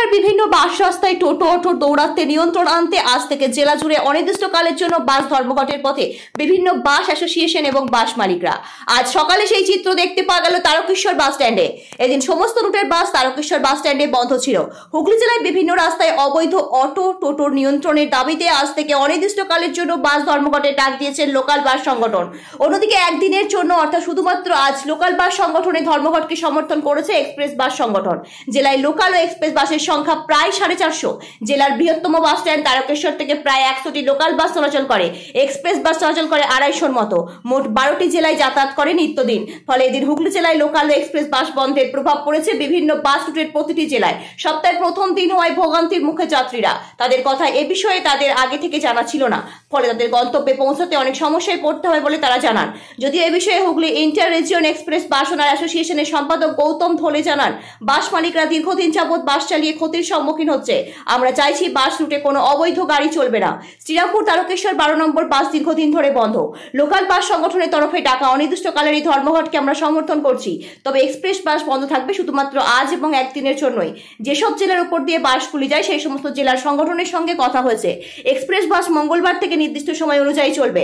জেলার বিভিন্ন বাস রাস্তায় টোটো অটো দৌড়াতে নিয়ন্ত্রণ আনতে আজ থেকে জেলা জুড়ে অনির্দিষ্টকালের জন্য বাস ধর্মঘটের পথে বিভিন্ন বাস অ্যাসোসিয়েশন এবং বাস মালিকরা। আজ সকালে সেই চিত্র দেখতে পাওয়া গেল তারকেশ্বর বাস স্ট্যান্ডে। এদিন সমস্ত রুটের বাস তারকেশ্বর বাস স্ট্যান্ডে বন্ধ ছিল। হুগলি জেলায় বিভিন্ন রাস্তায় অবৈধ অটো টোটোর নিয়ন্ত্রণের দাবিতে আজ থেকে অনির্দিষ্টকালের জন্য বাস ধর্মঘটের ডাক দিয়েছেন লোকাল বাস সংগঠন। অন্যদিকে একদিনের জন্য অর্থাৎ শুধুমাত্র আজ লোকাল বাস সংগঠনের ধর্মঘটকে সমর্থন করেছে এক্সপ্রেস বাস সংগঠন। জেলায় লোকাল ও এক্সপ্রেস বাসের সংখ্যা প্রায় 450। জেলার বৃহত্তম বাস স্ট্যান্ড তারকেশ্বর থেকে প্রায় 100টি লোকাল বাস চলাচল করে, এক্সপ্রেস বাস চলাচল করে 250-র মতো। মোট 12টি জেলায় যাতায়াত করে নিত্যদিন। ফলে এদিন হুগলি জেলায় লোকাল ও এক্সপ্রেস বাস বন্ধের প্রভাব পড়েছে বিভিন্ন বাস রুটের প্রতিটি জেলায়। সপ্তাহের প্রথম দিন হওয়ায় ভোগান্তির মুখে যাত্রীরা। তাদের কথা এ বিষয়ে তাদের আগে থেকে জানা ছিল না, ফলে তাদের গন্তব্যে পৌঁছাতে অনেক সমস্যায় পড়তে হয় বলে তারা জানান। যদিও এ বিষয়ে Hooghly inter region express bus owner অ্যাসোসিয়েশনের সম্পাদক গৌতম ধলে জানান, বাস মালিকরা দীর্ঘদিন যাবৎ বাস চালিয়ে ক্ষতির সম্মুখীন হচ্ছে। আমরা চাইছি বাস রুটে কোনো অবৈধ গাড়ি চলবে না। শ্রীরামপুর তারকেশ্বর 12 নম্বর বাস দীর্ঘদিন ধরে বন্ধ। লোকাল বাস সংগঠনের তরফে ডাকা অনির্দিষ্টকালের এই ধর্মঘটকে আমরা সমর্থন করছি। তবে এক্সপ্রেস বাস বন্ধ থাকবে শুধুমাত্র আজ এবং একদিনের জন্যই। যেসব জেলার উপর দিয়ে বাসগুলি যায় সেই সমস্ত জেলার সংগঠনের সঙ্গে কথা হয়েছে। এক্সপ্রেস বাস মঙ্গলবার থেকে নির্দিষ্ট সময় অনুযায়ী চলবে।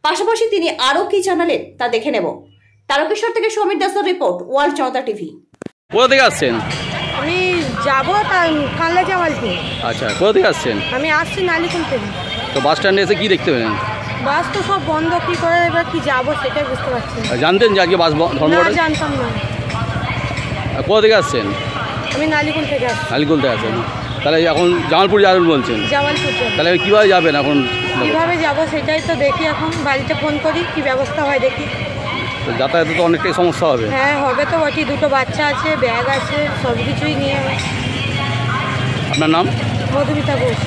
পাশাপাশি তিনি আরো কি জানালেন তা দেখে নেব। তারকেশ্বর থেকে সমীর দাসের রিপোর্ট, ওয়ার্ল্ড জনতা টিভি। কোথা থেকে আসছেন? আমি যাবো কানলা জামালপুর। আচ্ছা, কোথা থেকে আসছেন? আমি আসছি নালিকুল থেকে। তো বাস স্ট্যান্ডে এসে কি দেখতে পেলেন? বাস তো সব বন্ধ, কি করে এবার কি যাবো সেটাই বুঝতে পারছি না। জানতেন যে আজকে বাস ধর্মঘট? না, জানতাম না। কোথা থেকে আসছেন? আমি নালিকুল থেকে আসছি। নালিকুল থেকে আসেন, তাহলে এখন জামালপুর যাবেন বলছেন? জামালপুর যাবো। তাহলে কীভাবে যাবেন এখন? কীভাবে যাবো সেটাই তো দেখি, এখন বাড়িতে ফোন করি কি ব্যবস্থা হয় দেখি। তো যাতায়াতে তো অনেকটাই সমস্যা হবে। হ্যাঁ হবে তো বটি, দুটো বাচ্চা আছে, ব্যাগ আছে, সব কিছুই নিয়ে। আপনার নাম? মধুমিতা ঘোষ।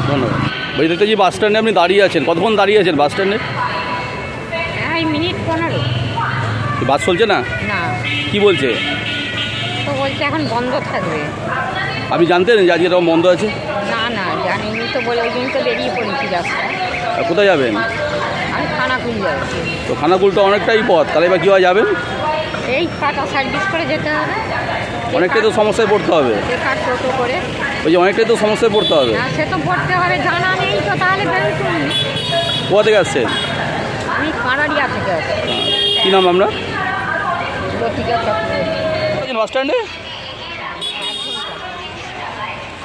ধন্যবাদ। বলছি দেখতে যে বাস স্ট্যান্ডে আপনি দাঁড়িয়ে আছেন, কতক্ষণ দাঁড়িয়ে আছেন বাস স্ট্যান্ডে? মিনিট 15। বাস চলছে না? না। কি বলছে? তো বলছে এখন বন্ধ থাকবে। আপনি জানতেন যে আজকে এরকম বন্ধ আছে? না না, জানিনি তো, বলে ওই দিন তো বেরিয়ে পড়েছি রাস্তায়। কোথায় যাবেন? আমি খানাকুল যাচ্ছি। তো খানাকুল তো অনেকটাই পথ, তাহলে এবার কীভাবে যাবেন? এই টাটা সার্ভিস করে যেতে হবে। অনেকটাই তো সমস্যায় পড়তে হবে। টোটো করে। ওই যে অনেকটাই তো সমস্যায় পড়তে হবে। হ্যাঁ, সে তো পড়তে হবে, জানা নেই তো, তাহলে বেরোচ্ছি। কোথা থেকে আসছেন? আমি কানাডিয়া থেকে আসছি। কী নাম আপনার? লতিকা চক্রবর্তী। বাস স্ট্যান্ডে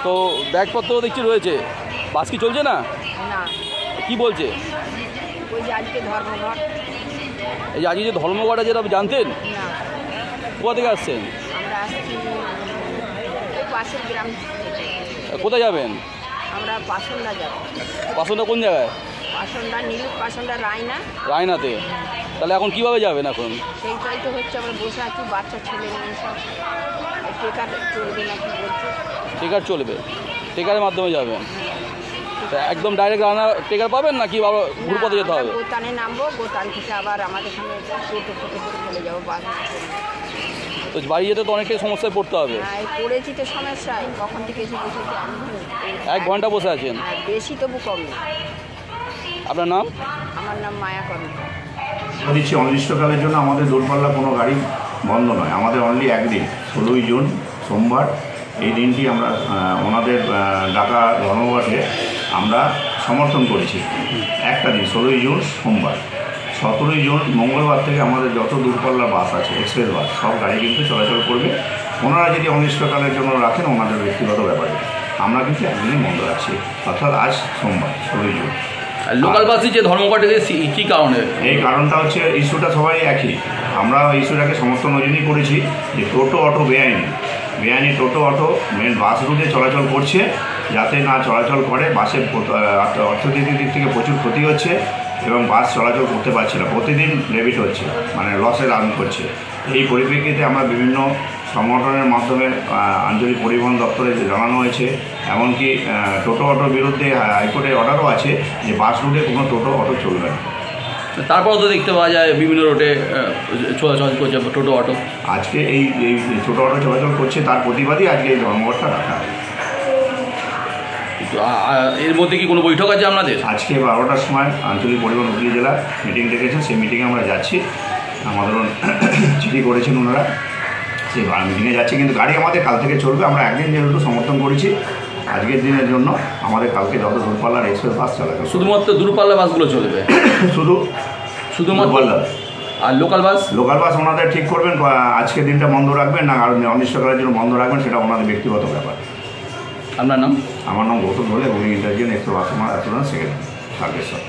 তো ব্যাগপত্র দেখছি রয়েছে, বাস কি চলছে না? না। কি বলছে? ওই যে আজকে ধর্মঘট। এই যে আজকে যে ধর্মঘট আছে আপনি জানতেন? না। কোথা থেকে আসছেন? আমরা আসছি পাশের গ্রাম। কোথায় যাবেন? আমরা পাসন্ডা যাব। পাসন্ডা কোন জায়গায়? পাসন্ডা নীল, পাসন্ডা রায়না। রায়নাতে? তাহলে এখন কিভাবে যাবেন এখন? সেইটাই তো হচ্ছে, আমরা বসে আছি, বাচ্চা ছেলে মেয়ে সব। টেকার চলবে না কি বলছে? টেকার চলবে, টেকারের মাধ্যমে যাবেন। তা একদম ডাইরেক্ট রান্না টেকার পাবেন নাকি বাবা ঘুরপথে যেতে হবে? গোতানে নামবো, গোতান থেকে আবার আমাদের এখানে টোটো ফোটো করে চলে যাবো বাস। তো বাড়ি যেতে তো অনেকটাই সমস্যায় পড়তে হবে। হ্যাঁ, পড়েছি তো সমস্যায়, কখন থেকে এসে বসেছি আমি। 1 ঘন্টা বসে আছেন? বেশি তবু কম না। আপনার নাম? আমার নাম মায়া কর্মকার। দিচ্ছি অনির্দিষ্টকালের জন্য আমাদের দূরপাল্লা কোনো গাড়ি বন্ধ নয়। আমাদের অনলি একদিন 16ই জুন সোমবার, এই দিনটি আমরা ওনাদের ডাকা ধর্মঘটে আমরা সমর্থন করেছি। একটা দিন 16ই জুন সোমবার। 17ই জুন মঙ্গলবার থেকে আমাদের যত দূরপাল্লার বাস আছে, এক্সপ্রেস বাস, সব গাড়ি কিন্তু চলাচল করবে। ওনারা যদি অনির্দিষ্টকালের জন্য রাখেন ওনাদের ব্যক্তিগত ব্যাপারে, আমরা কিন্তু একদিনই বন্ধ রাখছি, অর্থাৎ আজ সোমবার 16ই জুন। লোকাল বাসে যে ধর্মঘটে কী কারণে? এই কারণটা হচ্ছে ইস্যুটা সবাই একই। আমরা ইস্যুটাকে সমর্থন ওই জন্যই করেছি যে টোটো অটো বেআইনি টোটো অটো মেন বাস রুটে চলাচল করছে, যাতে না চলাচল করে। বাসের অর্থনৈতিক দিক থেকে প্রচুর ক্ষতি হচ্ছে এবং বাস চলাচল করতে পারছে না, প্রতিদিন ডেবিট হচ্ছে, মানে লসে রান করছে। এই পরিপ্রেক্ষিতে আমরা বিভিন্ন সংগঠনের মাধ্যমে আঞ্চলিক পরিবহন দপ্তরে জানানো হয়েছে। এমনকি টোটো অটোর বিরুদ্ধে হাইকোর্টের অর্ডারও আছে যে বাস রুটে কোনো টোটো অটো চলবে না। তারপরেও তো দেখতে পাওয়া যায় বিভিন্ন রুটে চলাচল করছে টোটো অটো। আজকে এই টোটো অটো চলাচল করছে, তার প্রতিবাদই আজকে এই ধর্মঘটটা রাখা হয়। এর মধ্যে কি কোনো বৈঠক আছে আপনাদের? আজকে 12টার সময় আঞ্চলিক পরিবহন হুগলি জেলা মিটিং ডেকেছেন, সেই মিটিংয়ে আমরা যাচ্ছি। আমাদের চিঠি করেছেন ওনারা, সেই মিটিংয়ে যাচ্ছে, কিন্তু গাড়ি আমাদের কাল থেকে চলবে। আমরা একদিন যেহেতু সমর্থন করেছি আজকের দিনের জন্য, আমাদের কালকে যত দূরপাল্লার এক্সপ্রেস বাস চালাবে, শুধুমাত্র দূরপাল্লা বাসগুলো চলবে, শুধুমাত্র আর লোকাল বাস ওনাদের ঠিক করবেন আজকের দিনটা বন্ধ রাখবেন না আর অনির্দিষ্টকালের জন্য বন্ধ রাখবেন, সেটা ওনাদের ব্যক্তিগত ব্যাপার। আপনার নাম? আমার নাম গৌতম ধরে, উনি ইন্টারজিয়ান এক্সপ্রেস বাস অ্যাসোসিয়েশন সেক্রেটারি, সার্ভেশ্বর।